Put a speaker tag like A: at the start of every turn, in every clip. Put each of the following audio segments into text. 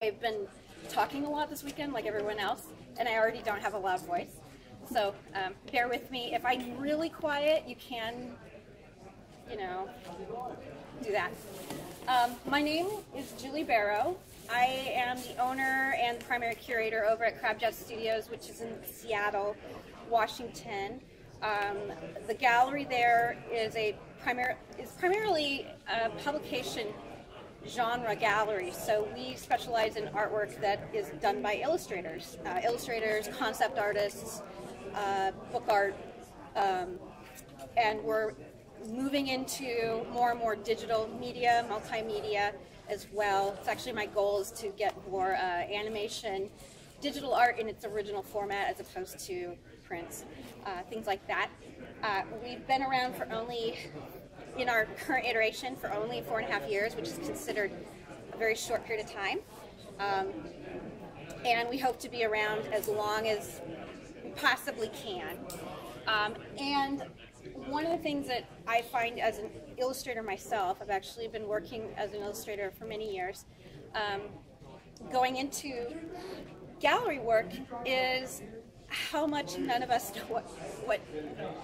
A: I've been talking a lot this weekend like everyone else, and I already don't have a loud voice. So bear with me. If I'm really quiet, you can, you know, do that. My name is Julie Barrow. I am the owner and primary curator over at Krab Studios, which is in Seattle, Washington. The gallery there is primarily a publication genre gallery, so we specialize in artwork that is done by illustrators, concept artists, book art, and we're moving into more and more digital media, multimedia as well. It's actually my goal is to get more animation, digital art in its original format as opposed to prints, things like that. We've been around for only, in our current iteration, for only 4.5 years, which is considered a very short period of time. And we hope to be around as long as we possibly can. And one of the things that I find as an illustrator myself, I've actually been working as an illustrator for many years, going into gallery work is how much none of us know what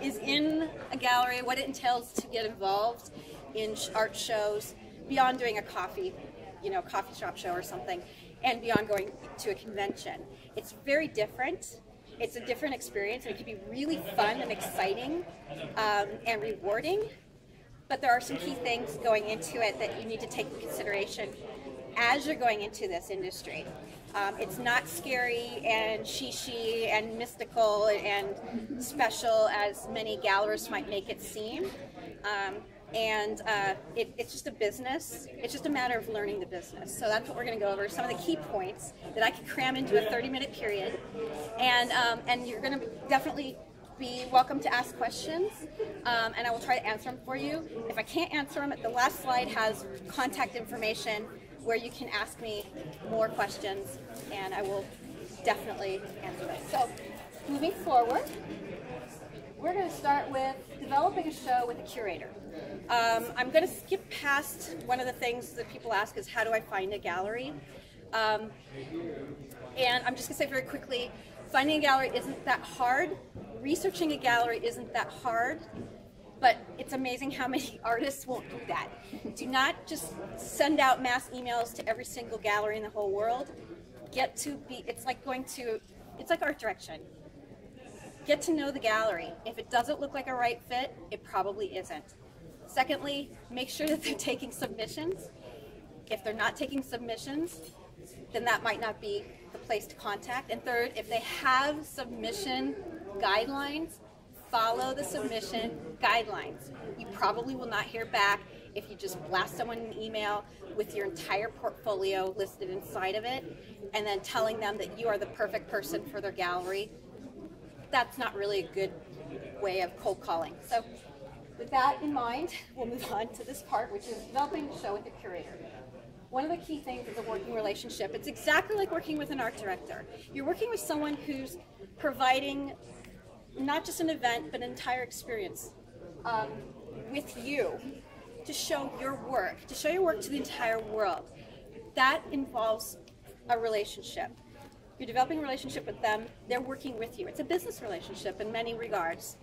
A: is in a gallery, what it entails to get involved in art shows, beyond doing a coffee shop show or something, and beyond going to a convention. It's very different. It's a different experience, and it can be really fun and exciting and rewarding, but there are some key things going into it that you need to take into consideration as you're going into this industry. It's not scary and she and mystical and special as many gallerists might make it seem. It's just a business. It's just a matter of learning the business. So that's what we're going to go over, some of the key points that I could cram into a 30-minute period. And you're going to definitely be welcome to ask questions, and I will try to answer them for you. If I can't answer them, the last slide has contact information where you can ask me more questions, and I will definitely answer them. So moving forward, we're going to start with developing a show with a curator. I'm going to skip past one of the things that people ask is, how do I find a gallery? And I'm just going to say very quickly, finding a gallery isn't that hard. Researching a gallery isn't that hard, but it's amazing how many artists won't do that. Do not just send out mass emails to every single gallery in the whole world. It's like art direction. Get to know the gallery. If it doesn't look like a right fit, it probably isn't. Secondly, make sure that they're taking submissions. If they're not taking submissions, then that might not be the place to contact. And third, if they have submission guidelines, follow the submission guidelines. You probably will not hear back if you just blast someone an email with your entire portfolio listed inside of it and then telling them that you are the perfect person for their gallery. That's not really a good way of cold calling. So with that in mind, we'll move on to this part, which is developing a show with a curator. One of the key things is a working relationship. It's exactly like working with an art director. You're working with someone who's providing not just an event, but an entire experience with you to show your work to the entire world. That involves a relationship. You're developing a relationship with them, they're working with you. It's a business relationship in many regards.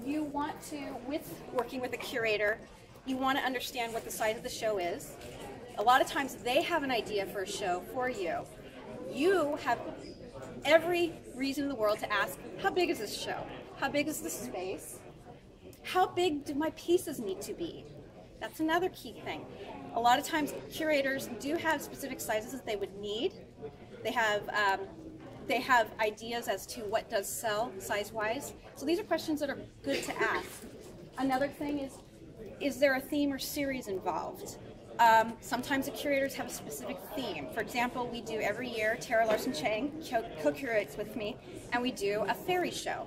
A: You want to, with working with a curator, you want to understand what the size of the show is. A lot of times they have an idea for a show for you. You have every reason in the world to ask, how big is this show? How big is the space? How big do my pieces need to be? That's another key thing. A lot of times curators do have specific sizes that they would need. They have ideas as to what does sell size-wise. So these are questions that are good to ask. Another thing is there a theme or series involved? Sometimes the curators have a specific theme. For example, we do every year, Tara Larson-Chang co-curates with me, and we do a fairy show.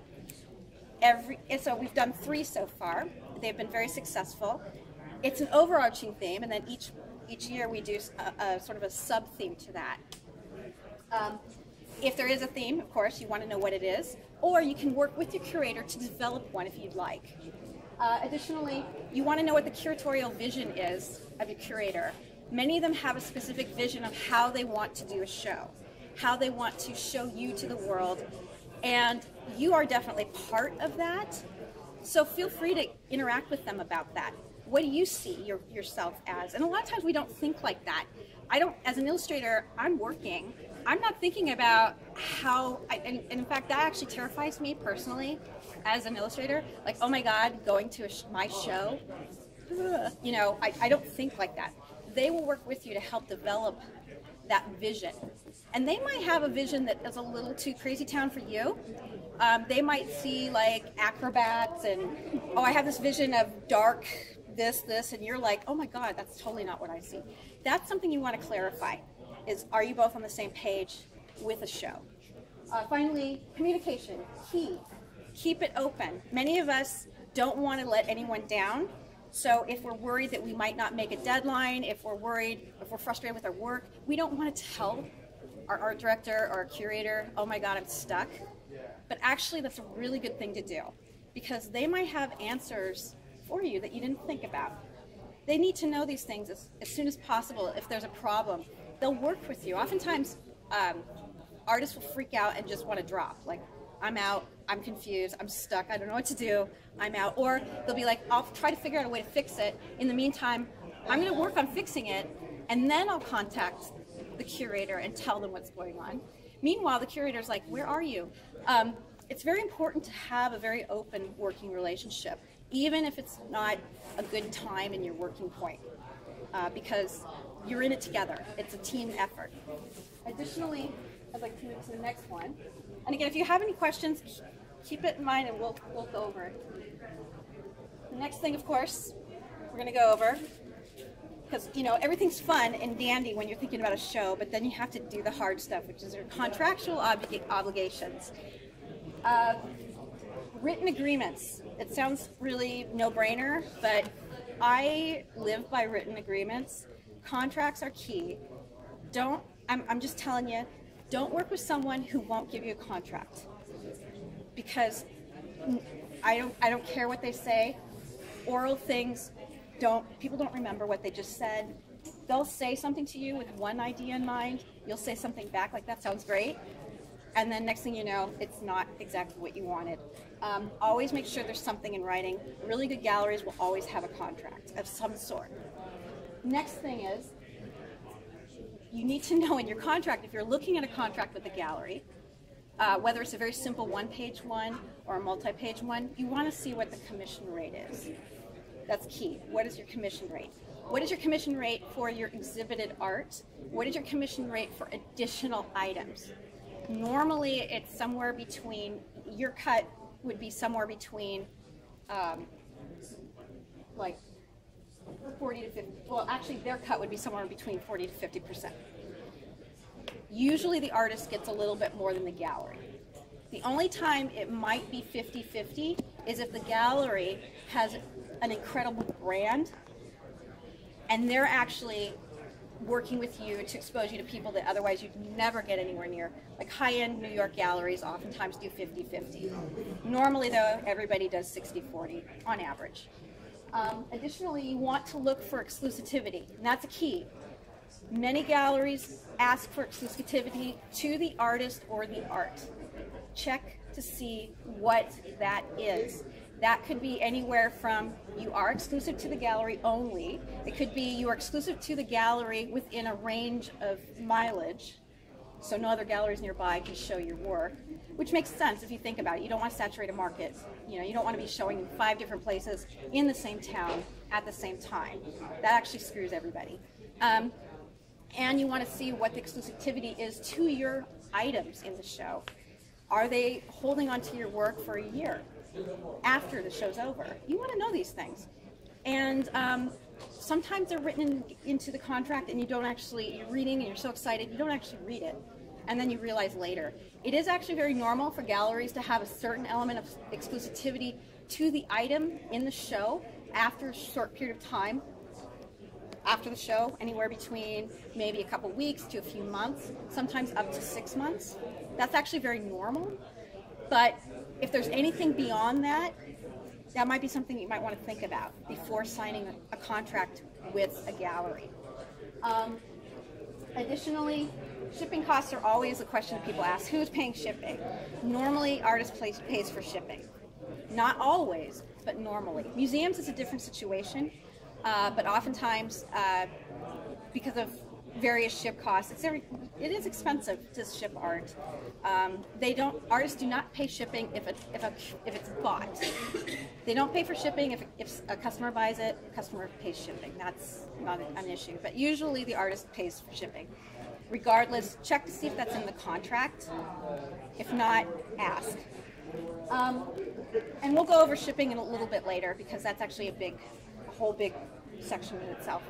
A: So we've done 3 so far. They've been very successful. It's an overarching theme, and then each year we do a sort of a sub-theme to that. If there is a theme, of course, you want to know what it is, or you can work with your curator to develop one if you'd like. Additionally, you want to know what the curatorial vision is of your curator. Many of them have a specific vision of how they want to do a show, how they want to show you to the world, and you are definitely part of that. So feel free to interact with them about that. What do you see yourself as? And a lot of times we don't think like that. As an illustrator, I'm working. I'm not thinking about how, and in fact, that actually terrifies me personally as an illustrator. Like, oh my God, going to my show. You know, I don't think like that. They will work with you to help develop that vision. And they might have a vision that is a little too crazy town for you. They might see like acrobats and, oh, I have this vision of dark this, and you're like, oh my God, that's totally not what I see. That's something you want to clarify, is are you both on the same page with a show? Finally, communication, key. Keep it open. Many of us don't want to let anyone down. So if we're worried that we might not make a deadline, if we're frustrated with our work, we don't want to tell our art director or our curator, oh my God, I'm stuck. But actually, that's a really good thing to do, because they might have answers for you that you didn't think about. They need to know these things as soon as possible. If there's a problem, they'll work with you. Oftentimes, artists will freak out and just want to drop. Like, I'm out, I'm confused, I'm stuck, I don't know what to do, I'm out. Or they'll be like, I'll try to figure out a way to fix it. In the meantime, I'm going to work on fixing it, and then I'll contact the curator and tell them what's going on. Meanwhile, the curator's like, where are you? It's very important to have a very open working relationship, even if it's not a good time in your working point, because you're in it together. It's a team effort. Additionally, I'd like to move to the next one. And again, if you have any questions, keep it in mind and we'll go over it. The next thing, of course, we're going to go over, because, you know, everything's fun and dandy when you're thinking about a show, but then you have to do the hard stuff, which is your contractual obligations. Written agreements. It sounds really no-brainer, but I live by written agreements. Contracts are key. I'm just telling you, don't work with someone who won't give you a contract, because I don't care what they say. Oral things, people don't remember what they just said. They'll say something to you with one idea in mind. You'll say something back like, that sounds great. And then next thing you know, it's not exactly what you wanted. Always make sure there's something in writing. Really good galleries will always have a contract of some sort. Next thing is, you need to know in your contract, if you're looking at a contract with a gallery, whether it's a very simple one-page one or a multi-page one, you want to see what the commission rate is. That's key. What is your commission rate? What is your commission rate for your exhibited art? What is your commission rate for additional items? Normally, it's somewhere between, your cut would be somewhere between like 40 to 50, well, actually their cut would be somewhere between 40 to 50%. Usually the artist gets a little bit more than the gallery. The only time it might be 50-50 is if the gallery has an incredible brand and they're actually working with you to expose you to people that otherwise you'd never get anywhere near. Like high-end New York galleries oftentimes do 50-50. Normally though, everybody does 60-40 on average. Additionally, you want to look for exclusivity, and that's a key. Many galleries ask for exclusivity to the artist or the art. Check to see what that is. That could be anywhere from you are exclusive to the gallery only. It could be you are exclusive to the gallery within a range of mileage, so no other galleries nearby can show your work, which makes sense if you think about it. You don't want to saturate a market. You know, you don't want to be showing in 5 different places in the same town at the same time. That actually screws everybody. And you want to see what the exclusivity is to your items in the show. Are they holding on to your work for a year after the show's over? You want to know these things. And sometimes they're written into the contract and you don't actually, you're reading and you're so excited, you don't actually read it. And then you realize later. It is actually very normal for galleries to have a certain element of exclusivity to the item in the show after a short period of time. After the show, anywhere between maybe a couple weeks to a few months, sometimes up to 6 months. That's actually very normal. But if there's anything beyond that, that might be something you might want to think about before signing a contract with a gallery. Additionally, shipping costs are always a question that people ask. Who's paying shipping? Normally, artist pays for shipping. Not always, but normally. Museums is a different situation, but oftentimes, because of various ship costs, it is expensive to ship art. Artists do not pay shipping if it's bought. They don't pay for shipping if a customer buys it, the customer pays shipping. That's not an issue, but usually the artist pays for shipping. Regardless, check to see if that's in the contract. If not, ask. And we'll go over shipping in a little bit later because that's actually a whole big section in itself.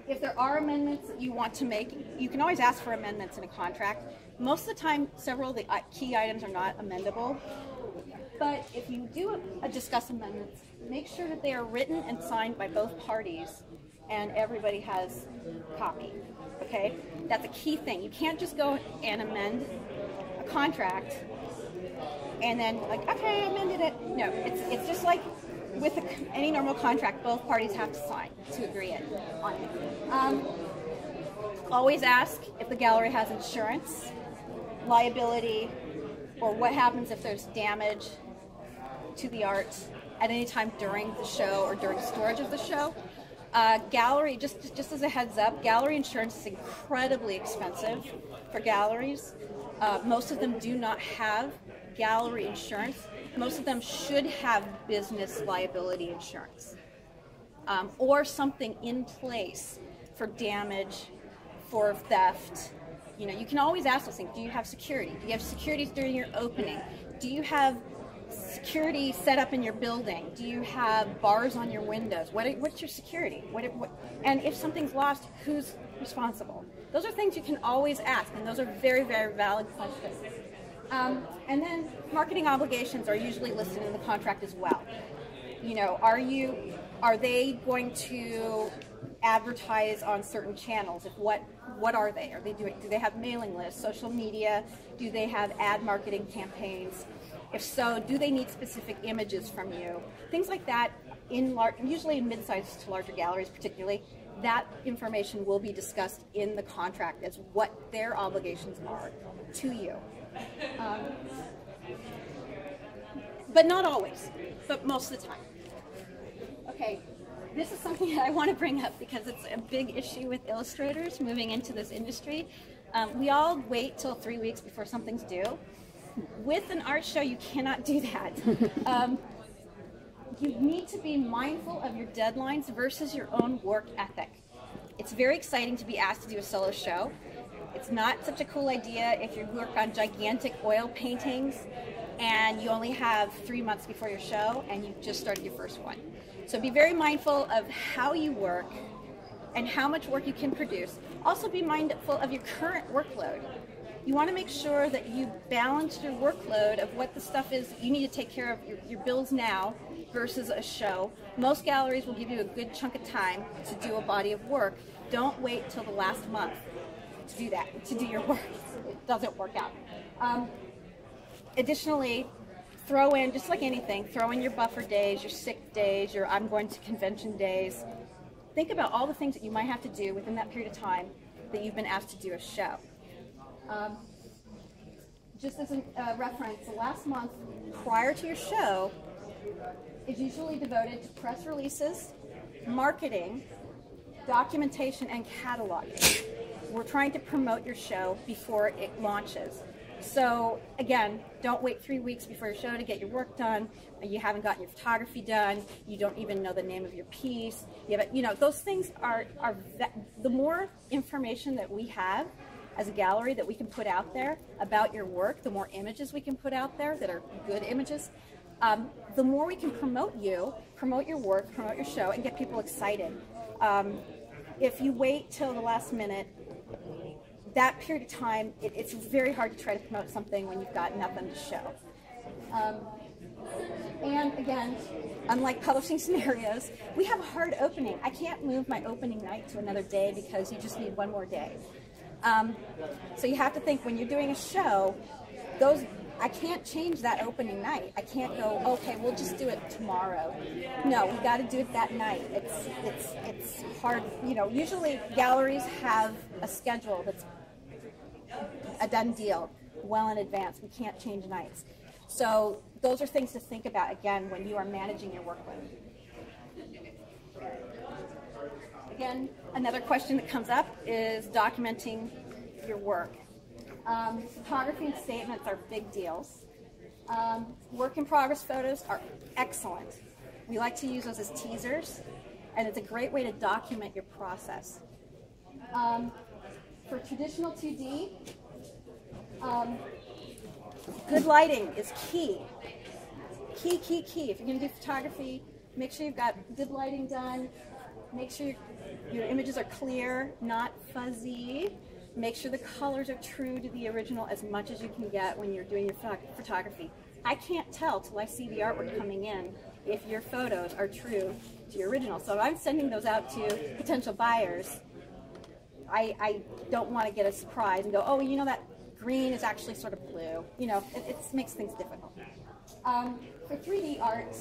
A: If there are amendments that you want to make, you can always ask for amendments in a contract. Most of the time, several of the key items are not amendable. But if you do discuss amendments, make sure that they are written and signed by both parties and everybody has a copy, okay? That's a key thing. You can't just go and amend a contract and then like, okay, I amended it. No, it's just like with any normal contract, both parties have to sign to agree on it. Always ask if the gallery has insurance, liability, or what happens if there's damage to the art at any time during the show or during storage of the show. Gallery, just as a heads up, gallery insurance is incredibly expensive for galleries. Most of them do not have gallery insurance. Most of them should have business liability insurance or something in place for damage, for theft. You know, you can always ask those things. Do you have security? Do you have security during your opening? Do you have security set up in your building? Do you have bars on your windows? What's your security? And if something's lost, who's responsible? Those are things you can always ask, and those are very, very valid questions. And then marketing obligations are usually listed in the contract as well. You know, are they going to advertise on certain channels? What are they? Do they have mailing lists, social media? Do they have ad marketing campaigns? If so, do they need specific images from you? Things like that, usually in mid-sized to larger galleries particularly, that information will be discussed in the contract as what their obligations are to you. But not always, but most of the time. Okay, this is something that I want to bring up because it's a big issue with illustrators moving into this industry. We all wait till 3 weeks before something's due. With an art show, you cannot do that. You need to be mindful of your deadlines versus your own work ethic. It's very exciting to be asked to do a solo show. It's not such a cool idea if you work on gigantic oil paintings and you only have 3 months before your show and you just started your first one. So be very mindful of how you work and how much work you can produce. Also be mindful of your current workload. You want to make sure that you balance your workload of what the stuff is you need to take care of your bills now versus a show. Most galleries will give you a good chunk of time to do a body of work. Don't wait till the last month to do that, to do your work. It doesn't work out. Additionally, throw in, just like anything, throw in your buffer days, your sick days, your I'm going to convention days. Think about all the things that you might have to do within that period of time that you've been asked to do a show. Just as a reference, the last month prior to your show is usually devoted to press releases, marketing, documentation, and cataloging. We're trying to promote your show before it launches. So again, don't wait 3 weeks before your show to get your work done. You haven't gotten your photography done. You don't even know the name of your piece. You know, those things are the more information that we have as a gallery that we can put out there about your work, the more images we can put out there that are good images, the more we can promote you, promote your work, promote your show, and get people excited. If you wait till the last minute, that period of time, it's very hard to try to promote something when you've got nothing to show. And again, unlike publishing scenarios, we have a hard opening. I can't move my opening night to another day because you just need one more day. So you have to think when you're doing a show, those I can't change that opening night. I can't go, okay, we'll just do it tomorrow. No, we got to do it that night. It's hard. You know, usually galleries have a schedule that's a done deal well in advance. We can't change nights. So those are things to think about, again, when you are managing your workload. Again, another question that comes up is documenting your work. Photography and statements are big deals. Work in progress photos are excellent. We like to use those as teasers, and it's a great way to document your process. For traditional 2D, good lighting is key. Key. If you're going to do photography, make sure you've got good lighting done. Make sure your images are clear, not fuzzy. Make sure the colors are true to the original as much as you can get when you're doing your photography. I can't tell till I see the artwork coming in if your photos are true to your original. So if I'm sending those out to potential buyers, I don't want to get a surprise and go, oh, you know, that green is actually sort of blue. You know, it makes things difficult. For 3D art,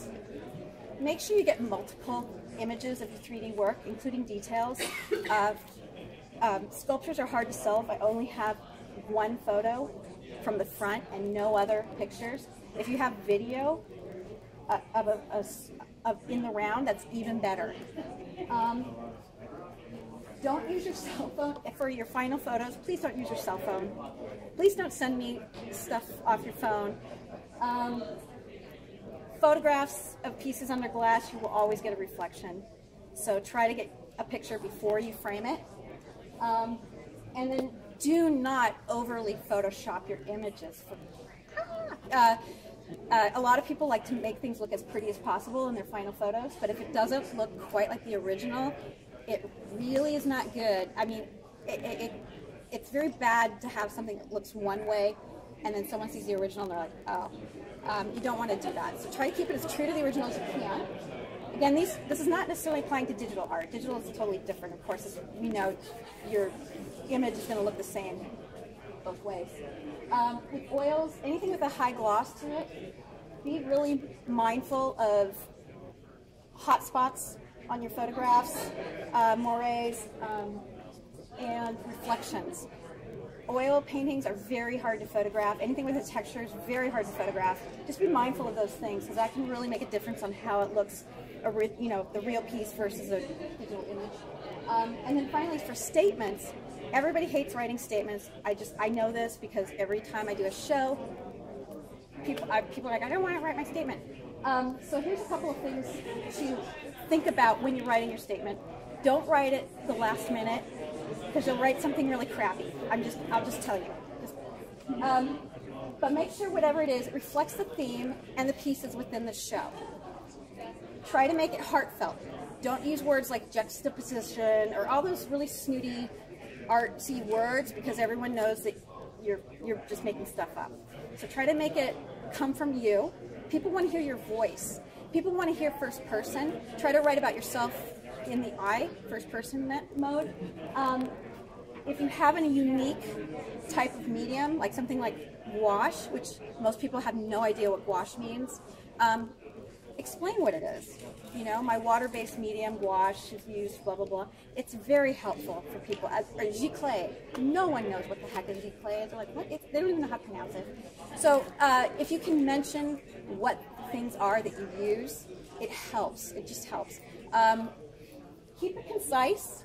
A: make sure you get multiple images of your 3D work, including details. Sculptures are hard to sell if I only have one photo from the front and no other pictures. If you have video of in the round, that's even better. Don't use your cell phone for your final photos. Please don't use your cell phone. Please don't send me stuff off your phone. Photographs of pieces under glass, you will always get a reflection. So try to get a picture before you frame it. And then do not overly Photoshop your images. A lot of people like to make things look as pretty as possible in their final photos, but if it doesn't look quite like the original, it really is not good. I mean, it's very bad to have something that looks one way and then someone sees the original and they're like, oh. You don't want to do that. So try to keep it as true to the original as you can. Again, this is not necessarily applying to digital art. Digital is totally different. Of course, as we know, your image is going to look the same both ways. With oils, anything with a high gloss to it, be really mindful of hot spots on your photographs, moires, and reflections. Oil paintings are very hard to photograph. Anything with a texture is very hard to photograph. Just be mindful of those things, because that can really make a difference on how it looks, you know, the real piece versus a digital image. And then finally, for statements, everybody hates writing statements. I know this because every time I do a show, people are like, I don't want to write my statement. So here's a couple of things to think about when you're writing your statement. Don't write it the last minute, because you'll write something really crappy. I'll just tell you. But make sure whatever it is, it reflects the theme and the pieces within the show. Try to make it heartfelt. Don't use words like juxtaposition or all those really snooty, artsy words, because everyone knows that you're just making stuff up. So try to make it come from you. People want to hear your voice. People want to hear first person. Try to write about yourself in the I, first person mode. If you have a unique type of medium, like something like gouache, which most people have no idea what gouache means, explain what it is. You know, my water-based medium gouache is used, blah, blah, blah. It's very helpful for people. Or giclée. No one knows what the heck a giclée is. They're like, what? They don't even know how to pronounce it. So if you can mention what things are that you use, it helps. It just helps. Keep it concise.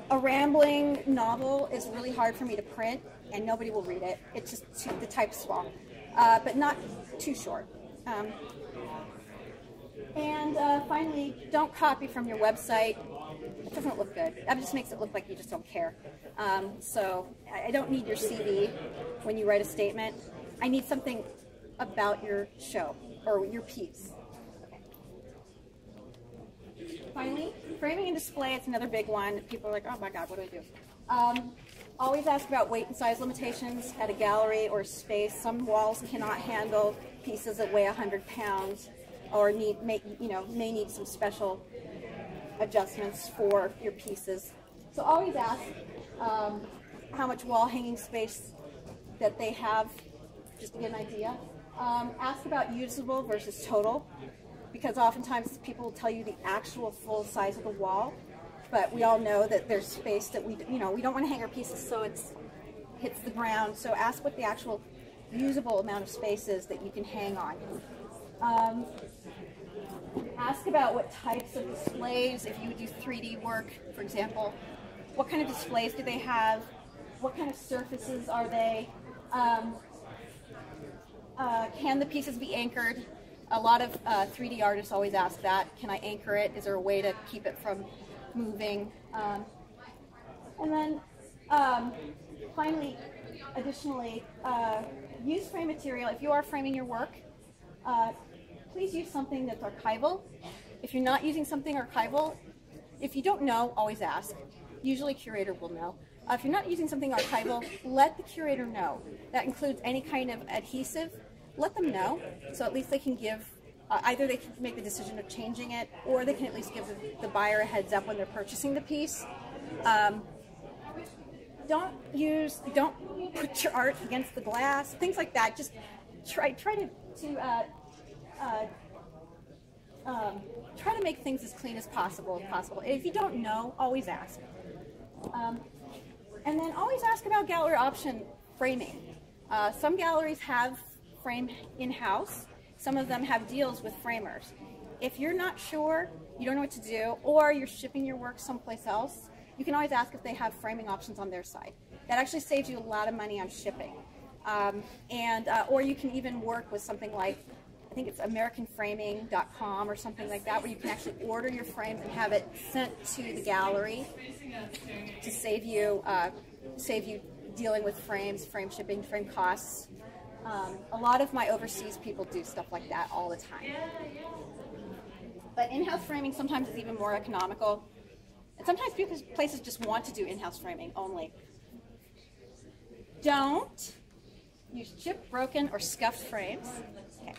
A: A rambling novel is really hard for me to print, and nobody will read it. It's just the type's small, but not too short. And finally, don't copy from your website. It doesn't look good. That just makes it look like you just don't care. So I don't need your CV when you write a statement. I need something about your show or your piece. Finally, framing and display, it's another big one. People are like, oh my God, what do I do? Always ask about weight and size limitations at a gallery or space. Some walls cannot handle pieces that weigh 100 pounds or may need some special adjustments for your pieces. So always ask how much wall hanging space that they have just to get an idea. Ask about usable versus total, because oftentimes people will tell you the actual full size of the wall, but we all know that there's space that we don't want to hang our pieces so it hits the ground. So ask what the actual usable amount of space is that you can hang on. Ask about what types of displays, if you do 3D work, for example, what kind of displays do they have? What kind of surfaces are they? Can the pieces be anchored? A lot of 3D artists always ask that. Can I anchor it? Is there a way to keep it from moving? And then finally, additionally, use frame material. If you are framing your work, please use something that's archival. If you're not using something archival, if you don't know, always ask. Usually curator will know. If you're not using something archival, let the curator know. That includes any kind of adhesive. Let them know, so at least they can give, either they can make the decision of changing it, or they can at least give the buyer a heads up when they're purchasing the piece. Don't put your art against the glass, things like that. Just try to make things as clean as possible. If you don't know, always ask. And then always ask about gallery option framing. Some galleries have frame in-house. Some of them have deals with framers. If you're not sure, you don't know what to do, or you're shipping your work someplace else, you can always ask if they have framing options on their side. That actually saves you a lot of money on shipping. Or you can even work with something like, I think it's AmericanFraming.com or something like that, where you can actually order your frames and have it sent to the gallery to save you dealing with frames, frame shipping, frame costs. A lot of my overseas people do stuff like that all the time. But in-house framing sometimes is even more economical. And sometimes places just want to do in-house framing only. Don't use chipped, broken, or scuffed frames. Okay.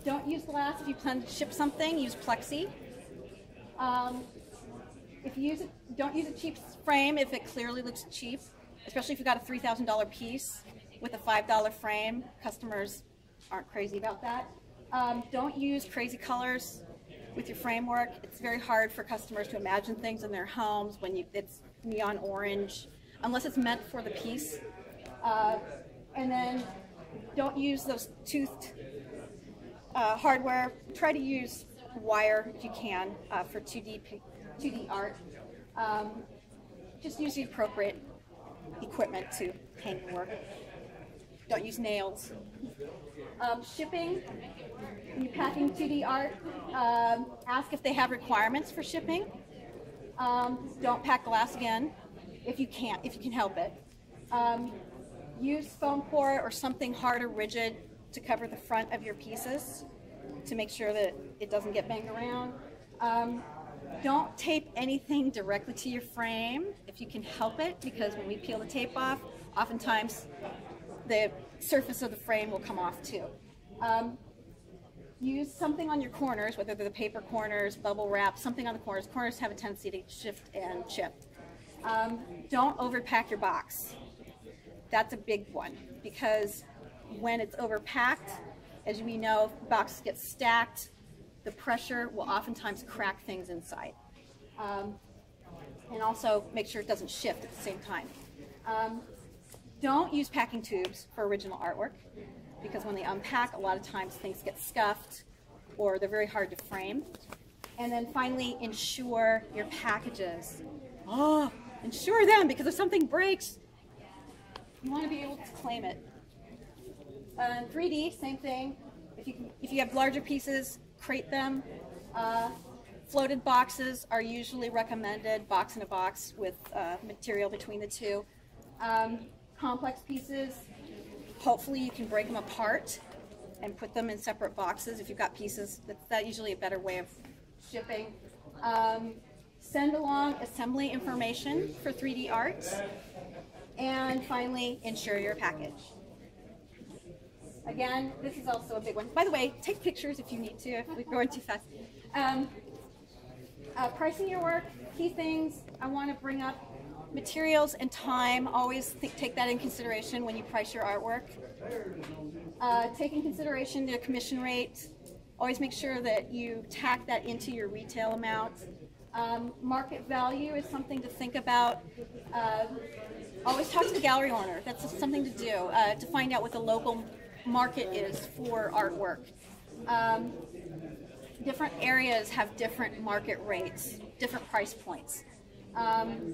A: Don't use glass if you plan to ship something. Use plexi. If you use it, don't use a cheap frame if it clearly looks cheap, especially if you've got a $3,000 piece with a $5 frame. Customers aren't crazy about that. Don't use crazy colors with your framework. It's very hard for customers to imagine things in their homes when it's neon orange, unless it's meant for the piece. And then don't use those toothed hardware. Try to use wire if you can for 2D art. Just use the appropriate equipment to hang your work. Don't use nails. Shipping, when you're packing 2D art, ask if they have requirements for shipping. Don't pack glass again if you can help it. Use foam core or something hard or rigid to cover the front of your pieces to make sure that it doesn't get banged around. Don't tape anything directly to your frame if you can help it, because when we peel the tape off, oftentimes the surface of the frame will come off too. Use something on your corners, whether they're the paper corners, bubble wrap, something on the corners. Corners have a tendency to shift and chip. Don't overpack your box. That's a big one, because when it's overpacked, as we know, boxes get stacked, the pressure will oftentimes crack things inside. And also make sure it doesn't shift at the same time. Don't use packing tubes for original artwork, because when they unpack, a lot of times things get scuffed or they're very hard to frame. And then finally, insure your packages. Insure them, because if something breaks, you want to be able to claim it. 3D, same thing. If you have larger pieces, crate them. Floated boxes are usually recommended, box in a box with material between the two. Complex pieces, hopefully you can break them apart and put them in separate boxes. If you've got pieces, that's usually a better way of shipping. Send along assembly information for 3D art. And finally, insure your package. Again, this is also a big one. By the way, take pictures if you need to, if we're going too fast. Pricing your work, key things I want to bring up. Materials and time, always take that in consideration when you price your artwork. Take in consideration the commission rate. Always make sure that you tack that into your retail amount. Market value is something to think about. Always talk to the gallery owner. That's something to do to find out what the local market is for artwork. Different areas have different market rates, different price points.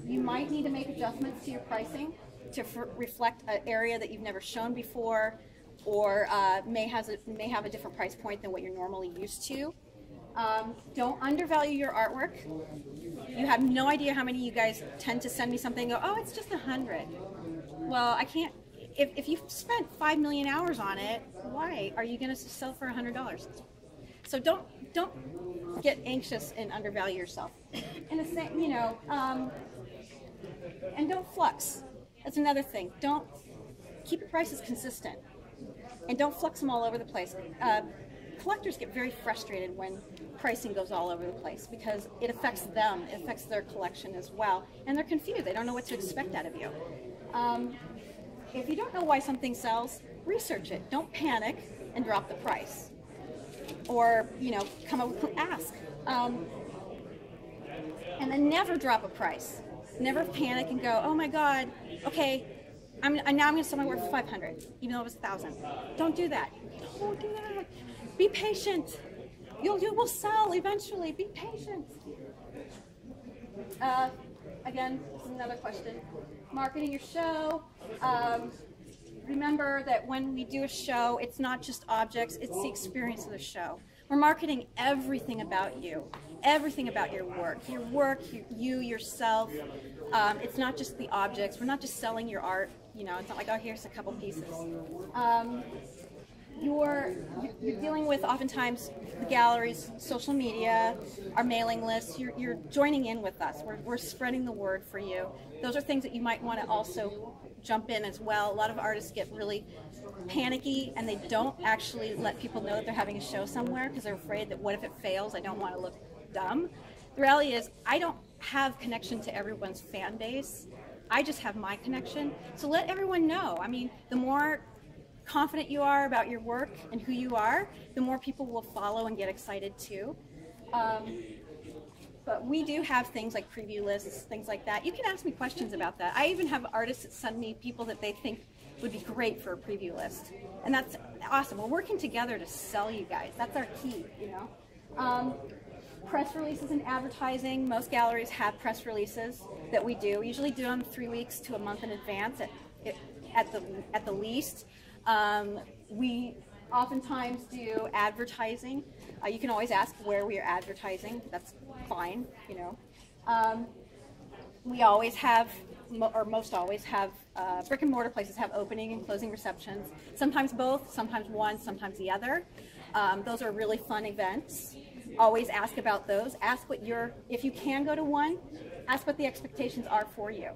A: You might need to make adjustments to your pricing to reflect an area that you've never shown before, or may have a different price point than what you're normally used to. Don't undervalue your artwork. You have no idea how many of you guys tend to send me something and go, oh, it's just 100. Well, I can't, if you've spent 5 million hours on it, why are you going to sell for $100? So don't get anxious and undervalue yourself. And the same, you know, and don't flux. That's another thing. Don't keep your prices consistent, and don't flux them all over the place. Collectors get very frustrated when pricing goes all over the place because it affects them, it affects their collection as well, and they're confused. They don't know what to expect out of you. If you don't know why something sells, research it. Don't panic and drop the price, or you know, come up with ask, and then never drop a price. Never panic and go, oh my God, okay, now I'm going to sell my work for 500, even though it was 1,000. Don't do that. Don't do that. Be patient. You will sell eventually. Be patient. Again, this is another question. Marketing your show. Remember that when we do a show, it's not just objects, it's the experience of the show. We're marketing everything about you, everything about your work, you yourself. It's not just the objects. We're not just selling your art. You know, it's not like, oh, here's a couple pieces. You're dealing with oftentimes the galleries, social media, our mailing lists. You're joining in with us. We're spreading the word for you. Those are things that you might want to also jump in as well. A lot of artists get really panicky and they don't actually let people know that they're having a show somewhere because they're afraid that what if it fails? I don't want to look dumb. The reality is I don't have connection to everyone's fan base. I just have my connection. So let everyone know. I mean, the more confident you are about your work and who you are, the more people will follow and get excited too. But we do have things like preview lists, things like that. You can ask me questions about that. I even have artists that send me people that they think would be great for a preview list. And that's awesome. We're working together to sell you guys. That's our key, you know. Press releases and advertising. Most galleries have press releases that we do. We usually do them 3 weeks to a month in advance at the least. We oftentimes do advertising. You can always ask where we are advertising. That's fine, you know. We always have, or most always have, brick and mortar places have opening and closing receptions. Sometimes both, sometimes one, sometimes the other. Those are really fun events. Always ask about those. Ask what if you can go to one, ask what the expectations are for you.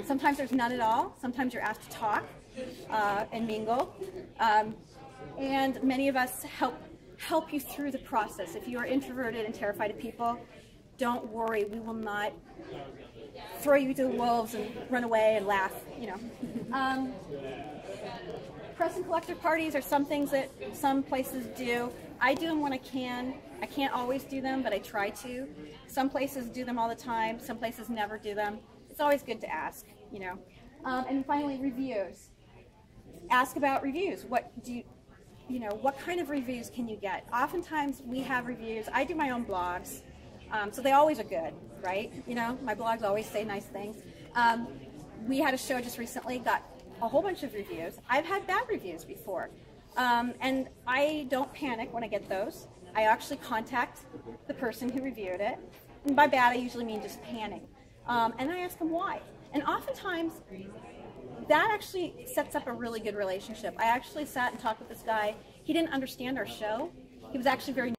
A: Sometimes there's none at all. Sometimes you're asked to talk and mingle. And many of us help you through the process. If you are introverted and terrified of people, don't worry. We will not throw you to the wolves and run away and laugh, you know. Press and collector parties are some things that some places do. I do them when I can. I can't always do them, but I try to. Some places do them all the time. Some places never do them. It's always good to ask, you know. And finally, reviews. Ask about reviews. What kind of reviews can you get? Oftentimes we have reviews. I do my own blogs, so they always are good, right? You know, my blogs always say nice things. We had a show just recently, got a whole bunch of reviews. I've had bad reviews before, and I don't panic when I get those. I actually contact the person who reviewed it, and by bad I usually mean just panic, and I ask them why. And oftentimes that actually sets up a really good relationship. I actually sat and talked with this guy. He didn't understand our show. He was actually very